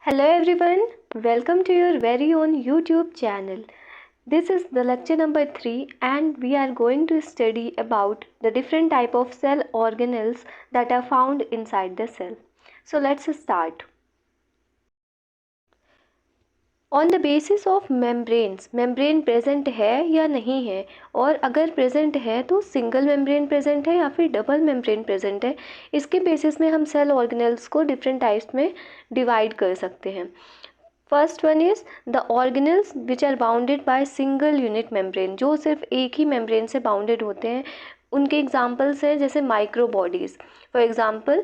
Hello everyone, welcome to your very own YouTube channel. This is the lecture number 3 and we are going to study about the different type of cell organelles that are found inside the cell. So let's start. On the basis of membranes, membrane present है या नहीं है, और अगर present है तो single membrane present है या फिर डबल मेम्ब्रेन प्रेजेंट है, इसके बेसिस में हम सेल ऑर्गेनेल्स को डिफरेंट टाइप्स में डिवाइड कर सकते हैं. First one is the organelles which are bounded by single unit membrane, जो सिर्फ एक ही मेम्ब्रेन से बाउंडेड होते हैं. उनके एग्जाम्पल्स हैं जैसे micro bodies, for example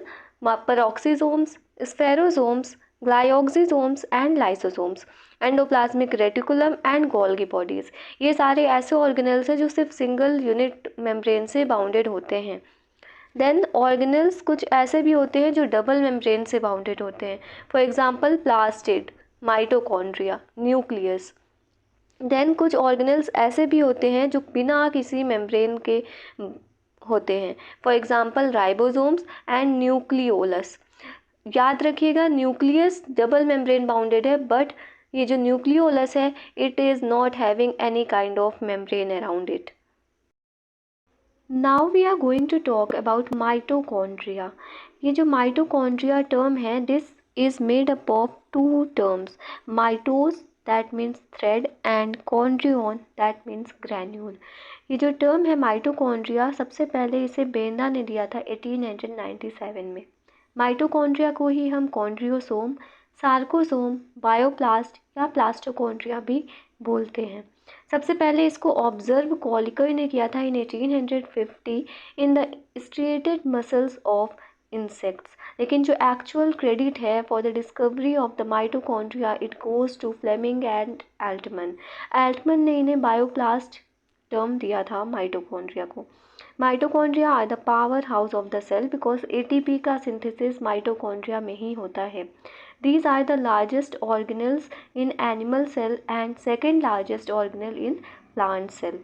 peroxisomes, spherosomes, glyoxysomes and lysosomes, endoplasmic reticulum and Golgi bodies. ये सारे ऐसे ऑर्गेनेल्स हैं जो सिर्फ सिंगल यूनिट मेम्ब्रेन से बाउंडेड होते हैं. देन ऑर्गेनेल्स कुछ ऐसे भी होते हैं जो डबल मेम्ब्रेन से बाउंडेड होते हैं, for example plastid, mitochondria, nucleus. Then कुछ ऑर्गेनेल्स ऐसे भी होते हैं जो बिना किसी मेम्ब्रेन के होते हैं, for example ribosomes and nucleolus. याद रखिएगा, न्यूक्लियस डबल मेम्ब्रेन बाउंडेड है, बट ये जो न्यूक्लियोलस है it is not having any kind of membrane around it. Now we are going to talk about mitochondria. ये जो माइटोकॉन्ड्रिया टर्म है, this is made up of two terms, mitos that means thread and chondrion that means granule. ये जो term है mitochondria, सबसे पहले इसे बेंदा ने दिया था 1897 में. माइटोकॉन्ड्रिया को ही हम कॉन्ड्रियोसोम, सार्कोसोम, बायोप्लास्ट या प्लास्टोकॉन्ड्रिया भी बोलते हैं. सबसे पहले इसको ऑब्जर्व कॉलिकर ने किया था in 1850 in the striated muscles of insects. लेकिन जो एक्चुअल क्रेडिट है for the discovery of the mitochondria it goes to Flemming and Altmann. Altmann ने इन्हें बायोप्लास्ट टर्म दिया था माइटोकॉन्ड्रिया को. Mitochondria are the powerhouse of the cell because ATP का synthesis mitochondria में ही होता है. These are the largest organelles in animal cell and second largest organelle in plant cell.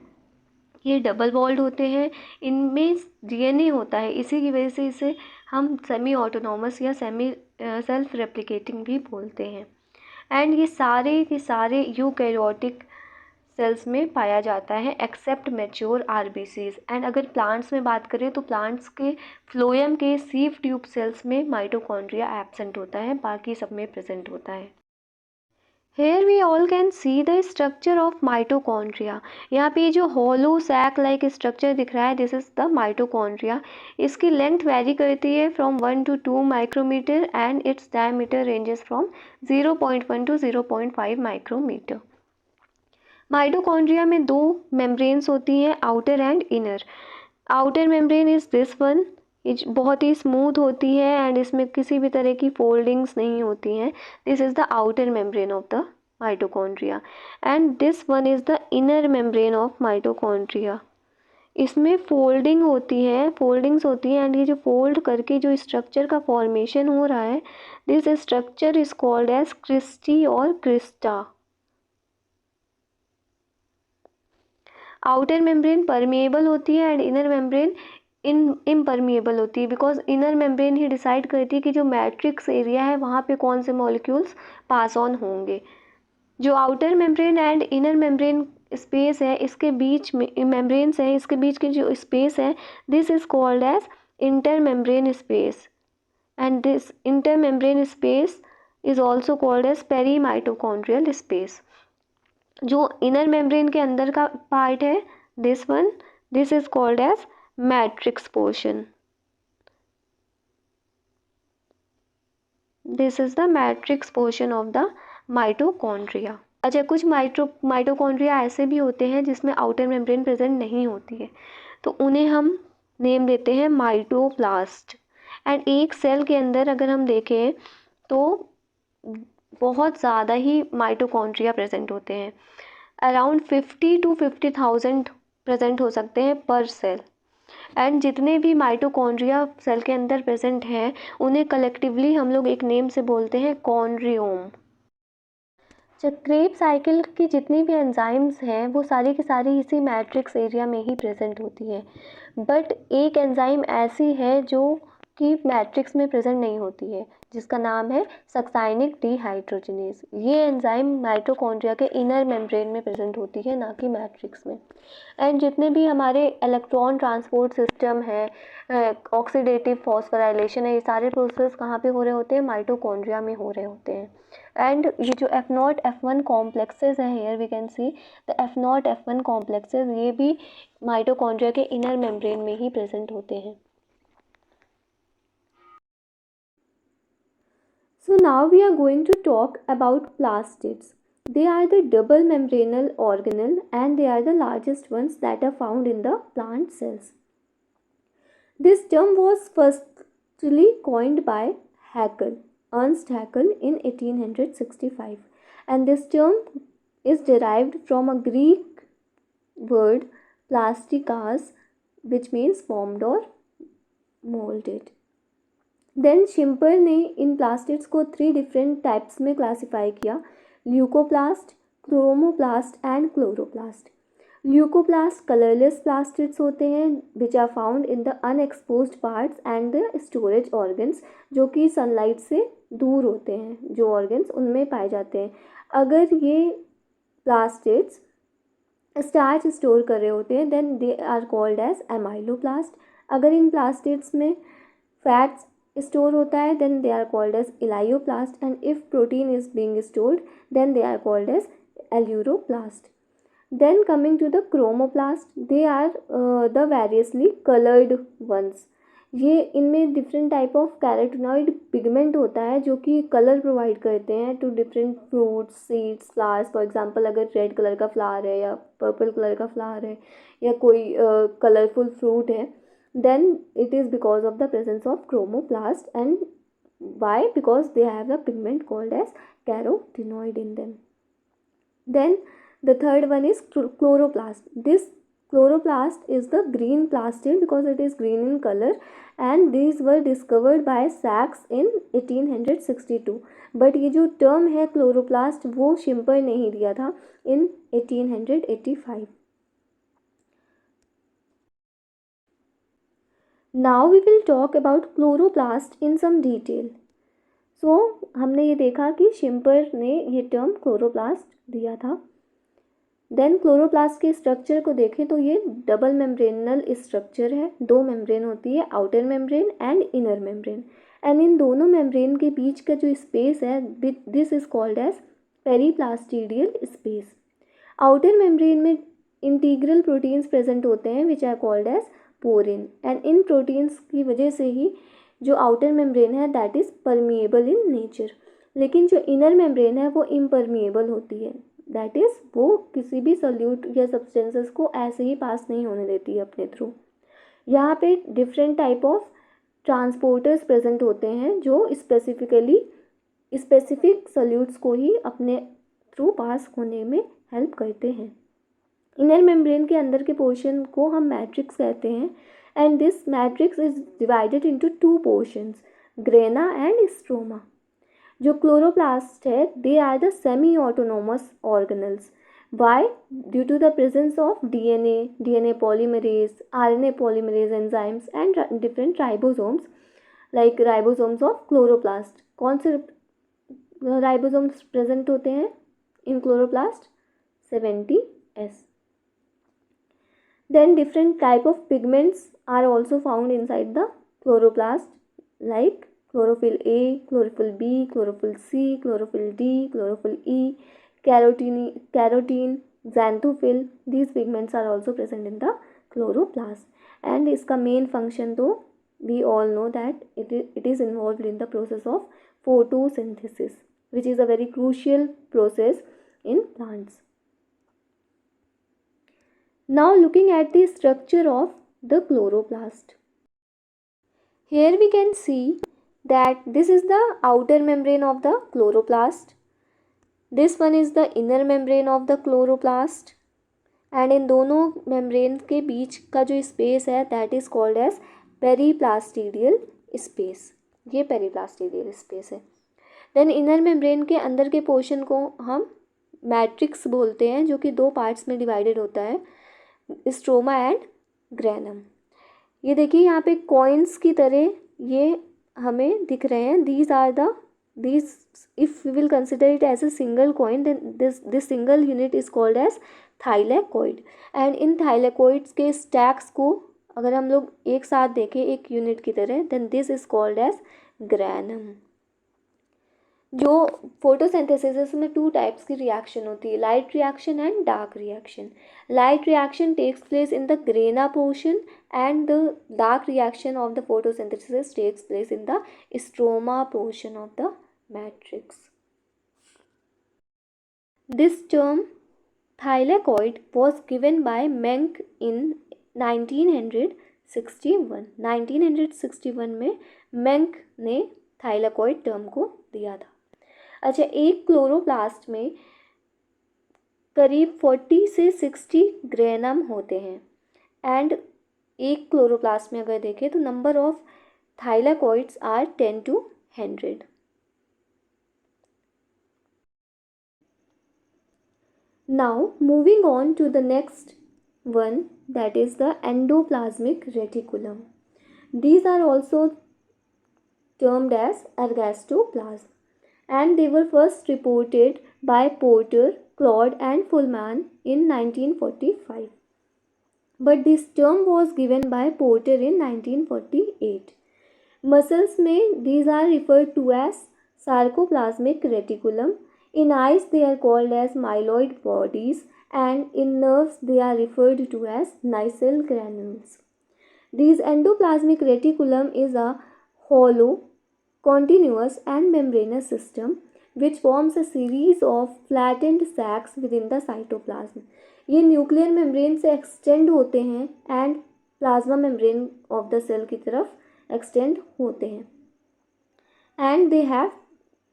ये डबल वॉल्ड होते हैं, इनमें डीएनए होता है, इसी की वजह से इसे हम सेमी ऑटोनॉमस या सेमी सेल्फ रेप्लिकेटिंग भी बोलते हैं. एंड ये सारे के सारे यूकैरियोटिक सेल्स में पाया जाता है एक्सेप्ट मैच्योर आरबीसीज. एंड अगर प्लांट्स में बात करें तो प्लांट्स के फ्लोएम के सीव ट्यूब सेल्स में माइटोकॉन्ड्रिया एब्सेंट होता है, बाकी सब में प्रेजेंट होता है. Here we all can see the structure of mitochondria. यहाँ पे जो हॉलो सैक लाइक स्ट्रक्चर दिख रहा है, दिस इज द माइटोकॉन्ड्रिया. इसकी लेंथ वेरी करती है from 1 to 2 micrometer and its diameter ranges from 0.1 to 0.5 micrometer. Mitochondria में दो मेम्ब्रेन्स होती हैं, outer and inner. Outer membrane is this one, ये बहुत ही स्मूथ होती है एंड इसमें किसी भी तरह की फोल्डिंग्स नहीं होती हैं. This is the outer membrane of the mitochondria and this one is the inner membrane of mitochondria. इसमें फोल्डिंग्स होती हैं एंड ये जो फोल्ड करके जो स्ट्रक्चर का फॉर्मेशन हो रहा है, this structure is called as cristae और क्रिस्टा. आउटर मेम्ब्रेन परमिएबल होती है एंड इनर मेम्ब्रेन इम्परमिएबल होती है, बिकॉज इनर मेम्ब्रेन ही डिसाइड करती है कि जो मैट्रिक्स एरिया है वहाँ पे कौन से मॉलिक्यूल्स पास ऑन होंगे. जो outer membrane and inner membrane space है, इसके बीच में मेम्ब्रेन्स है, इसके बीच की जो स्पेस है, this is called as inter membrane space and this inter membrane space is also called as peri mitochondrial space. जो इनर मेम्ब्रेन के अंदर का पार्ट है, this one, this is called as matrix portion. This is the matrix portion of the mitochondria. अच्छा, कुछ mitochondria ऐसे भी होते हैं जिसमें आउटर मेम्ब्रेन प्रेजेंट नहीं होती है, तो उन्हें हम नेम देते हैं माइटोप्लास्ट. एंड एक सेल के अंदर अगर हम देखें तो बहुत ज़्यादा ही माइटोकॉन्ड्रिया प्रेजेंट होते हैं, अराउंड 50 to 50,000 प्रेजेंट हो सकते हैं पर सेल. एंड जितने भी माइटोकॉन्ड्रिया सेल के अंदर प्रेजेंट हैं उन्हें कलेक्टिवली हम लोग एक नेम से बोलते हैं कॉन्ड्रियोम. क्रेब्स साइकिल की जितनी भी एंजाइम्स हैं वो सारी की सारी इसी मैट्रिक्स एरिया में ही प्रेजेंट होती है. बट एक एंजाइम ऐसी है जो कि मैट्रिक्स में प्रेजेंट नहीं होती है, जिसका नाम है सक्साइनिक डिहाइड्रोजिनेज। ये एंजाइम माइटोकॉन्ड्रिया के इनर मेम्ब्रेन में प्रेजेंट होती है, ना कि मैट्रिक्स में। एंड जितने भी हमारे इलेक्ट्रॉन ट्रांसपोर्ट सिस्टम है, ऑक्सीडेटिव फॉस्फोराइलेशन है, ये सारे प्रोसेस कहाँ पे हो रहे होते हैं? माइटोकॉन्ड्रिया में हो रहे होते हैं। एंड ये जो F0 F1 कॉम्प्लेक्सेस हैं, here we can see the F0 F1 complexes, ये भी माइटोकॉन्ड्रिया के इनर मेम्ब्रेन में ही प्रेजेंट होते हैं। So now we are going to talk about plastids. They are the double membranal organelle and they are the largest ones that are found in the plant cells. This term was firstly coined by Haeckel, Ernst Haeckel in 1865, and this term is derived from a Greek word plastikas, which means formed or molded. Then Schimper ने इन plastids को 3 different types में classify किया: leucoplast, chromoplast and chloroplast. Leucoplast colourless plastids होते हैं which are found in the unexposed parts and the storage organs, जो कि sunlight से दूर होते हैं, जो ऑर्गन्स उनमें पाए जाते हैं। अगर ये प्लास्टिड्स स्टार्च स्टोर कर रहे होते हैं then they are called as amyloplast. अगर इन प्लास्टिड्स में फैट्स स्टोर होता है then they are called as elaioplast, and if protein is being stored then they are called as aleuroplast. Then coming to the chromoplast, they are the variously colored ones. ये इनमें different type of carotenoid pigment होता है जो कि colour provide करते हैं to different fruits, seeds, flowers. For example अगर red colour का फ्लावर है या पर्पल कलर का फ्लावर है या कोई कलरफुल फ्रूट है, then it is because of the presence of chromoplast. And why? Because they have a pigment called as carotenoid in them. Then the third one is chloroplast. This chloroplast is the green plastid because it is green in color, and these were discovered by Sachs in 1862. but ये जो term है chloroplast वो Schimper ने ही दिया था in 1885. Now we will talk about chloroplast in some detail. So हमने ये देखा कि शिम्पर ने ये टर्म क्लोरोप्लास्ट दिया था। देन क्लोरोप्लास्ट के स्ट्रक्चर को देखें तो ये डबल मेम्ब्रेनल स्ट्रक्चर है, 2 मेम्ब्रेन होती है, outer membrane and inner membrane. And इन दोनों मेम्ब्रेन के बीच का जो स्पेस है this is called as periplastidial space. Outer membrane में इंटीग्रल प्रोटीन्स प्रेजेंट होते हैं which are called as porin, and इन प्रोटीन्स की वजह से ही जो आउटर मेम्ब्रेन है that is permeable in nature. लेकिन जो इनर मेम्ब्रेन है वो इम्परमिएबल होती है, दैट इज़ वो किसी भी सॉल्यूट या सब्सटेंसेस को ऐसे ही पास नहीं होने देती है अपने थ्रू। यहाँ पे different type of transporters present होते हैं जो स्पेसिफिक सॉल्यूट्स को ही अपने थ्रू पास होने में हेल्प करते हैं। इनर मेम्ब्रेन के अंदर के पोर्शन को हम मैट्रिक्स कहते हैं, and this matrix is divided into 2 portions, grana and stroma. जो क्लोरोप्लास्ट है they are the semi autonomous organelles. Why? Due to the presence of DNA polymerase, RNA polymerase enzymes and different ribosomes, like ribosomes of chloroplast. कौन से ribosomes present होते हैं in chloroplast? 70S. Then different type of pigments are also found inside the chloroplast, like chlorophyll A, chlorophyll B, chlorophyll C, chlorophyll D, chlorophyll E, carotene, xanthophyll. These pigments are also present in the chloroplast. And इसका main function तो we all know that it is involved in the process of photosynthesis, which is a very crucial process in plants. Now looking at the structure of the chloroplast. Here we can see that this is the outer membrane of the chloroplast. This one is the inner membrane of the chloroplast. And in दोनों membranes के बीच का जो space है that is called as periplastidial space. ये periplastidial space है. Then inner membrane के अंदर के portion को हम matrix बोलते हैं, जो कि 2 parts में divided होता है, स्ट्रोमा एंड ग्रेनम। ये देखिए यहाँ पे कॉइन्स की तरह ये हमें दिख रहे हैं. These if we will consider it as a single coin, then this single unit is called as thylakoid. And in thylakoids के stacks को अगर हम लोग एक साथ देखें एक यूनिट की तरह, then this is called as granum. जो फोटोसिंथेसिस उसमें 2 टाइप्स की रिएक्शन होती है, light reaction and dark reaction. Light reaction takes place in the grana portion and the dark reaction of the photosynthesis takes place in the stroma portion of the matrix. This term thylakoid was given by Menck in 1961. 1961 में Menck ने thylakoid term को दिया था. अच्छा, एक chloroplast में करीब 40 से 60 ग्रेनम होते हैं. एंड एक क्लोरोप्लास्ट में अगर देखें तो number of thylakoids are 10 to 100. Now moving on to the next one, that is the endoplasmic reticulum. These are also termed as ergastoplasm, and they were first reported by Porter, Claude and Fullman in 1945. But this term was given by Porter in 1948. Muscles में these are referred to as sarcoplasmic reticulum. In eyes they are called as myeloid bodies, and in nerves they are referred to as nacelle granules. This endoplasmic reticulum is a hollow, continuous and membranous system which forms a series of flattened sacs within the cytoplasm. ये nuclear membrane से extend होते हैं and plasma membrane of the cell की तरफ extend होते हैं. And they have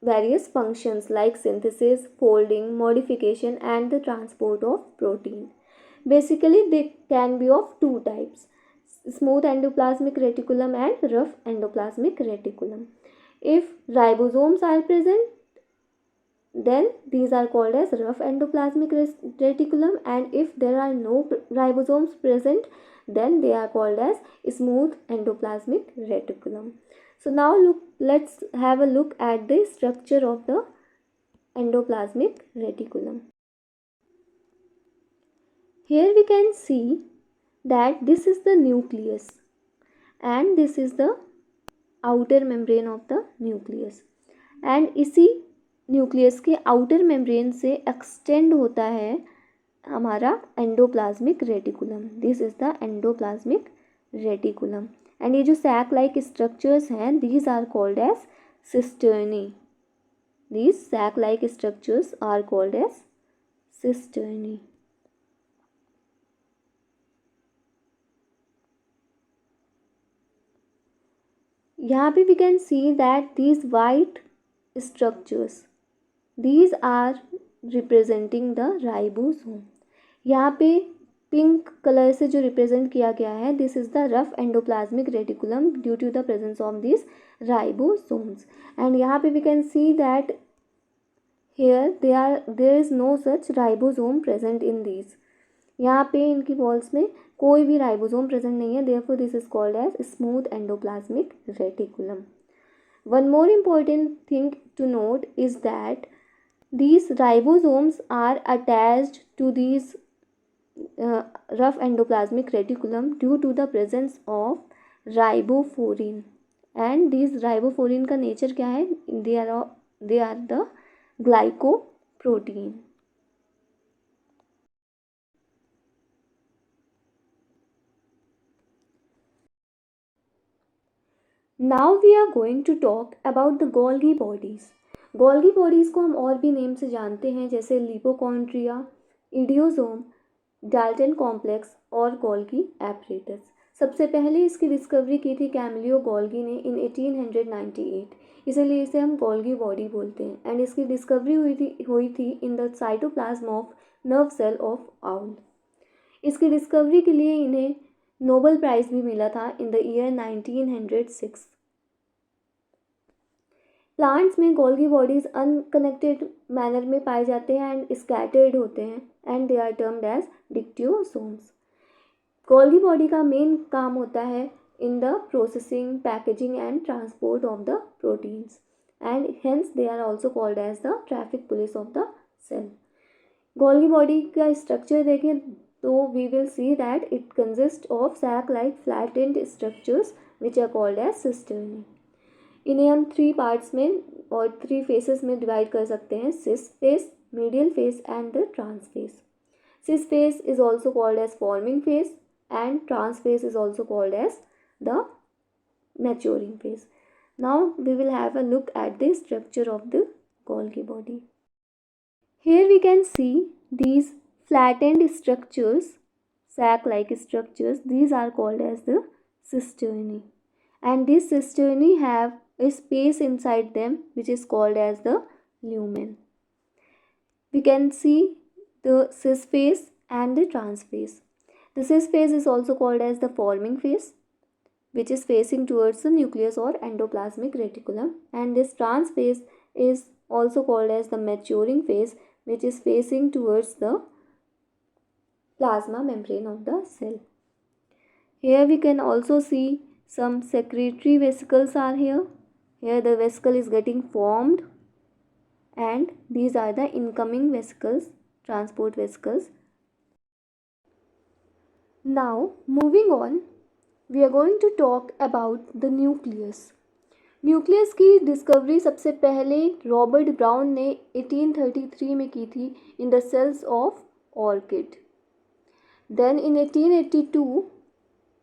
various functions like synthesis, folding, modification and the transport of protein. Basically they can be of 2 types, smooth endoplasmic reticulum and rough endoplasmic reticulum. If ribosomes are present, then these are called as rough endoplasmic reticulum, and if there are no ribosomes present, then they are called as smooth endoplasmic reticulum. So now let's have a look at the structure of the endoplasmic reticulum. Here we can see that this is the nucleus and this is the outer membrane of the nucleus, and इसी nucleus के outer membrane से extend होता है हमारा endoplasmic reticulum. This is the endoplasmic reticulum. And ये जो sac like structures हैं, these are called as cisternae. These sac like structures are called as cisternae. यहाँ पे we can see that these white structures, these are representing the ribosome. यहाँ पे pink colour से जो represent किया गया है, this is the rough endoplasmic reticulum due to the presence of this ribosomes. And यहाँ पे we can see that here there is no such ribosome present in these. यहाँ पे इनकी वॉल्स में कोई भी राइबोसोम प्रेजेंट नहीं है, therefore this is called as smooth endoplasmic reticulum. One more important thing to note is that these ribosomes are attached to these rough endoplasmic reticulum due to the presence of ribofourin. And these ribofourin का nature क्या है? They are the glycoprotein. Now we are going to talk about the Golgi bodies. Golgi bodies को हम और भी name से जानते हैं, जैसे लिपोकॉन्ड्रिया, इडियोसोम, डाल्टन कॉम्प्लेक्स और गोल्गी एपरेटस. सबसे पहले इसकी डिस्कवरी की थी कैमिलियो गोल्गी ने इन 1898, इसलिए इसे हम गोल्गी बॉडी बोलते हैं. एंड इसकी डिस्कवरी हुई थी in the cytoplasm of nerve cell of owl. इसकी डिस्कवरी के लिए इन्हें नोबेल प्राइज़ भी मिला था इन द ईयर 1906. प्लांट्स में गोल्गी बॉडीज़ अनकनेक्टेड मैनर में पाए जाते हैं एंड स्कैटर्ड होते हैं, and they are termed as dictyosomes. Golgi body का मेन काम होता है in the processing, packaging and transport of the proteins, and hence they are also called as the traffic police of the cell. Golgi body का structure देखें तो we will see that it consists of sac-like flattened structures which are called as cisternae. इन्हें हम 3 parts में और 3 faces में divide कर सकते हैं, cis face, medial face and the trans face. Cis phase is also called as forming phase and trans phase is also called as the maturing phase. Now we will have a look at the structure of the Golgi body. Here we can see these flattened structures, sac-like structures. These are called as the cisternae, and these cisternae have a space inside them which is called as the lumen. We can see the cis phase and the trans phase. The cis phase is also called as the forming phase, which is facing towards the nucleus or endoplasmic reticulum, and this trans phase is also called as the maturing phase, which is facing towards the plasma membrane of the cell. Here we can also see some secretory vesicles are here. Here the vesicle is getting formed, and these are the incoming vesicles, transport vesicles. Now moving on, we are going to talk about the nucleus. Nucleus की discovery सबसे पहले Robert Brown ने 1833 में की थी in the cells of orchid. Then in 1882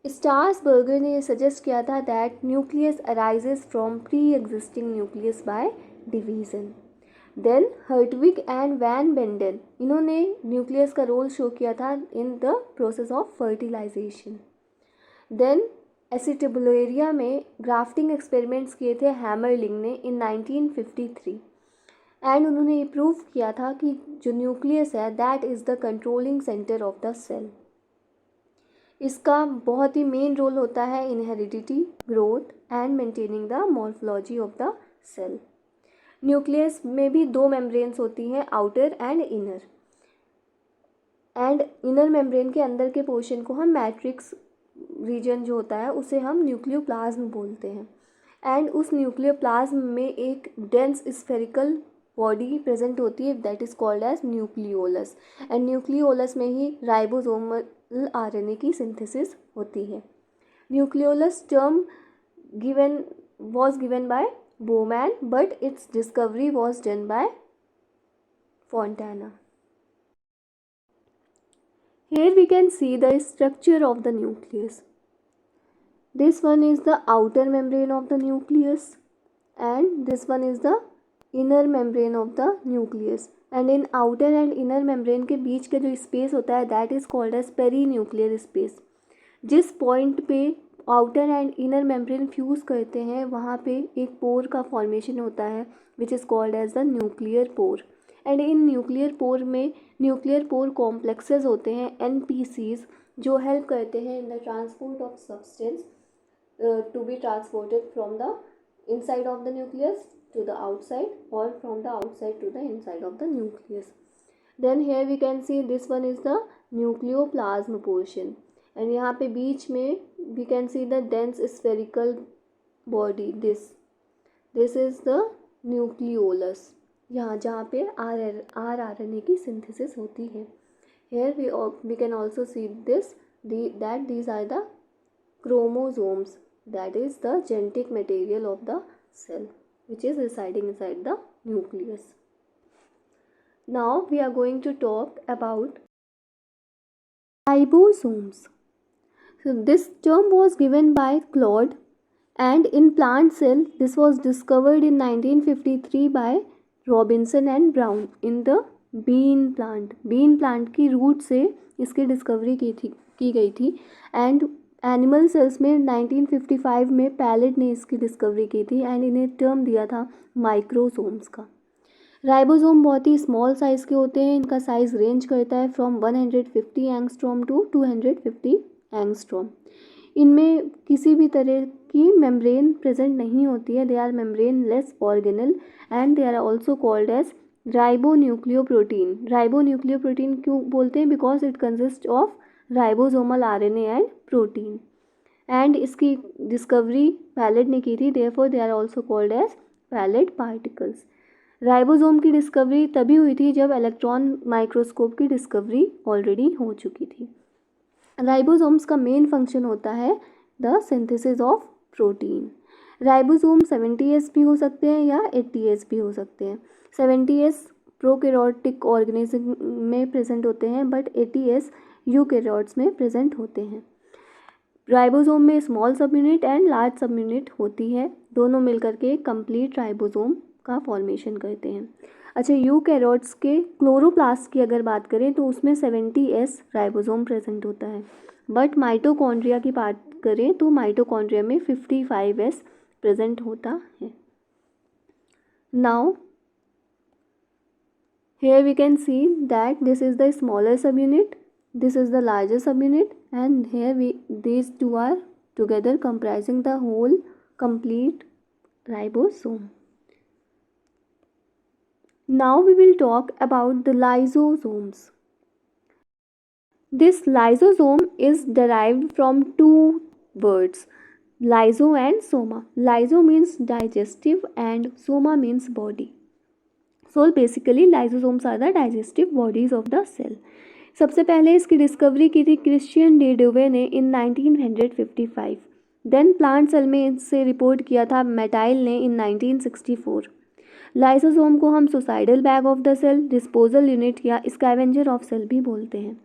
Strasburger ने suggest किया था that nucleus arises from pre existing nucleus by division. Then Hertwig and van Beneden, इन्होंने न्यूक्लियस का रोल शो किया था in the process of fertilisation. Then Acetabularia में grafting experiments किए थे हैमरलिंग ने इन 1953, एंड उन्होंने ये प्रूव किया था कि जो न्यूक्लियस है that is the controlling centre of the cell. इसका बहुत ही मेन रोल होता है in heredity, growth and maintaining the morphology of the cell. Nucleus में भी 2 मेम्ब्रेन्स होती हैं, outer and inner. And inner membrane के अंदर के पोर्शन को हम मैट्रिक्स रीजन जो होता है उसे हम न्यूक्लियोप्लाज्म बोलते हैं. एंड उस न्यूक्लियोप्लाज्म में एक डेंस स्फेरिकल बॉडी प्रेजेंट होती है that is called as nucleolus. And nucleolus में ही राइबोसोमल आरएनए की सिंथेसिस होती है. Nucleolus term was given by Bowman, but its discovery was done by Fontana. Here we can see the structure of the nucleus. This one is the outer membrane of the nucleus, and this one is the inner membrane of the nucleus. And in outer and inner membrane के बीच का जो space होता है that is called as perinuclear space. जिस point पे outer and inner membrane fuse करते हैं वहाँ पे एक पोर का फॉर्मेशन होता है which is called as the nuclear pore. And इन न्यूक्लियर पोर में न्यूक्लियर पोर कॉम्प्लेक्सेस होते हैं NPCs जो हेल्प करते हैं in the transport of substance to be transported from the inside of the nucleus to the outside और from the outside to the inside of the nucleus. Then here we can see this one is the nucleoplasm portion, and यहाँ पे बीच में we can see the dense spherical body. This is the nucleolus, यहाँ जहाँ पे RNA की synthesis होती है. Here we can also see that these are the chromosomes, that is the genetic material of the cell which is residing inside the nucleus. Now we are going to talk about ribosomes. So this term was given by Claude, and in plant cell this was discovered in 1953 by Robinson and Brown in the bean plant. bean plant की root से इसकी discovery की गई थी, and animal cells में 1955 में palette ने इसकी डिस्कवरी की थी, एंड इन्हें टर्म दिया था माइक्रोसोम्स का. राइबोसोम बहुत ही स्मॉल साइज़ के होते हैं. इनका साइज़ रेंज करता है फ्रॉम 150 एंगस्ट्रॉम टू 250 एंगस्ट्रॉम. इनमें किसी भी तरह की मेम्ब्रेन प्रेजेंट नहीं होती है. They are membrane less organelle and they are also called as ribonucleoprotein. Ribonucleoprotein क्यों बोलते हैं? Because it consist of ribosomal RNA and protein. And इसकी डिस्कवरी पैलेट ने की थी, therefore they are also called as Palade particles. Ribosome की discovery तभी हुई थी जब इलेक्ट्रॉन माइक्रोस्कोप की डिस्कवरी ऑलरेडी हो चुकी थी। राइबोसोम्स का मेन फंक्शन होता है the synthesis of protein. Ribosome 70S भी हो सकते हैं या 80S भी हो सकते हैं। 70S प्रोकैरियोटिक ऑर्गेनिज्म में प्रेजेंट होते हैं बट 80S यूकैरियोट्स में प्रेजेंट होते हैं। राइबोसोम में स्मॉल सब यूनिट एंड लार्ज सब यूनिट होती है, दोनों मिलकर के कंप्लीट राइबोसोम का फॉर्मेशन करते हैं। अच्छा, यूकैरियोट्स के क्लोरोप्लास्ट की अगर बात करें तो उसमें 70S राइबोसोम प्रेजेंट होता है, बट माइटोकॉन्ड्रिया की बात करें तो माइटोकॉन्ड्रिया में 55S प्रेजेंट होता है। Now here we can see that this is the smaller subunit, this is the larger subunit, and here these two are together comprising the whole complete ribosome. Now we will talk about the lysosomes. This lysosome is derived from two words, lyso and soma. Lyso means digestive and soma means body. So basically lysosomes are the digestive bodies of the cell. सबसे पहले इसकी discovery की थी Christian D ड्यूवे ने इन 1955। Then plant cell में इससे report किया था मेटाइल ने इन 1964। लाइसोसोम को हम suicidal bag of the cell, disposal unit या स्कैवेंजर ऑफ सेल भी बोलते हैं।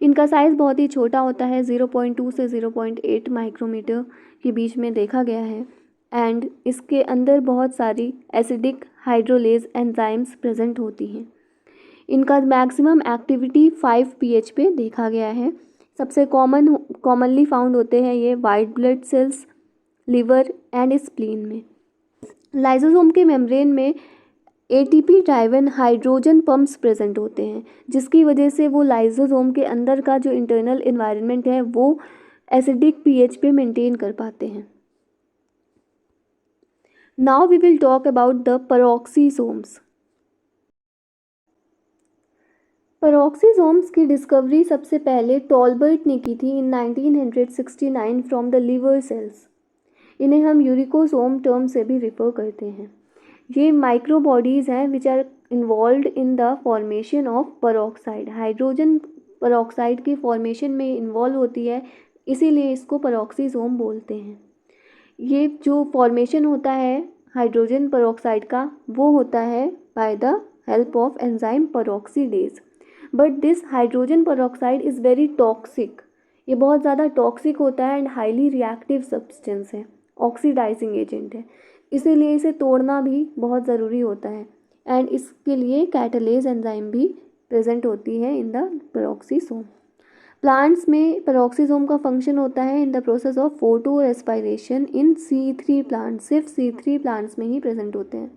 इनका साइज़ बहुत ही छोटा होता है, 0.2 से 0.8 माइक्रोमीटर के बीच में देखा गया है, एंड इसके अंदर बहुत सारी एसिडिक हाइड्रोलेज एंजाइम्स प्रेजेंट होती हैं। इनका मैक्सिमम एक्टिविटी 5 pH पे देखा गया है। सबसे कॉमनली फाउंड होते हैं ये white blood cells, liver and spleen में। लाइसोसोम के मेम्ब्रेन में ATP driven hydrogen pumps present होते हैं, जिसकी वजह से वो लाइसोसोम के अंदर का जो इंटरनल इन्वायरमेंट है वो एसिडिक pH पे मेंटेन कर पाते हैं। Now we will talk about the peroxisomes. पेरोक्सीसोम्स की डिस्कवरी सबसे पहले टॉलबर्ट ने की थी इन 1969 फ्रॉम द लिवर सेल्स। इन्हें हम यूरिकोसोम टर्म से भी रिफ़र करते हैं। ये माइक्रो बॉडीज़ हैं which are involved in the formation of peroxide. Hydrogen peroxide की फॉर्मेशन में इन्वॉल्व होती है, इसीलिए इसको पेरोक्सीसोम बोलते हैं। ये जो फॉर्मेशन होता है हाइड्रोजन पेरोक्साइड का वो होता है by the help of enzyme peroxidase, but this hydrogen peroxide is very toxic. ये बहुत ज़्यादा टॉक्सिक होता है एंड हाईली रिएक्टिव सब्सटेंस है, ऑक्सीडाइजिंग एजेंट है, इसीलिए इसे तोड़ना भी बहुत ज़रूरी होता है, एंड इसके लिए कैटालेज एंजाइम भी प्रेजेंट होती है इन द पेरोक्सीसोम। प्लांट्स में पेरोक्सीसोम का फंक्शन होता है in the process of photo respiration in C3 plants, सिर्फ C3 प्लांट्स में ही प्रेजेंट होते हैं,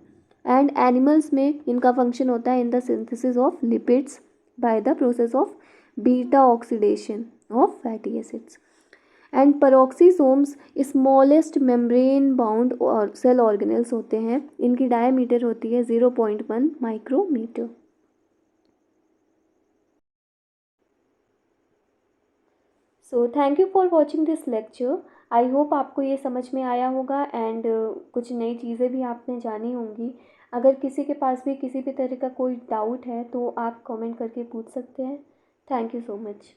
एंड एनिमल्स में इनका फंक्शन होता है in the synthesis of lipids by the process of beta oxidation of fatty acids. And peroxisomes smallest membrane bound और cell organelles होते हैं। इनकी डायमीटर होती है 0.1 micrometer. So thank you for watching this lecture. I hope आपको ये समझ में आया होगा एंड कुछ नई चीज़ें भी आपने जानी होंगी। अगर किसी के पास भी किसी भी तरह का कोई डाउट है तो आप कमेंट करके पूछ सकते हैं। Thank you so much.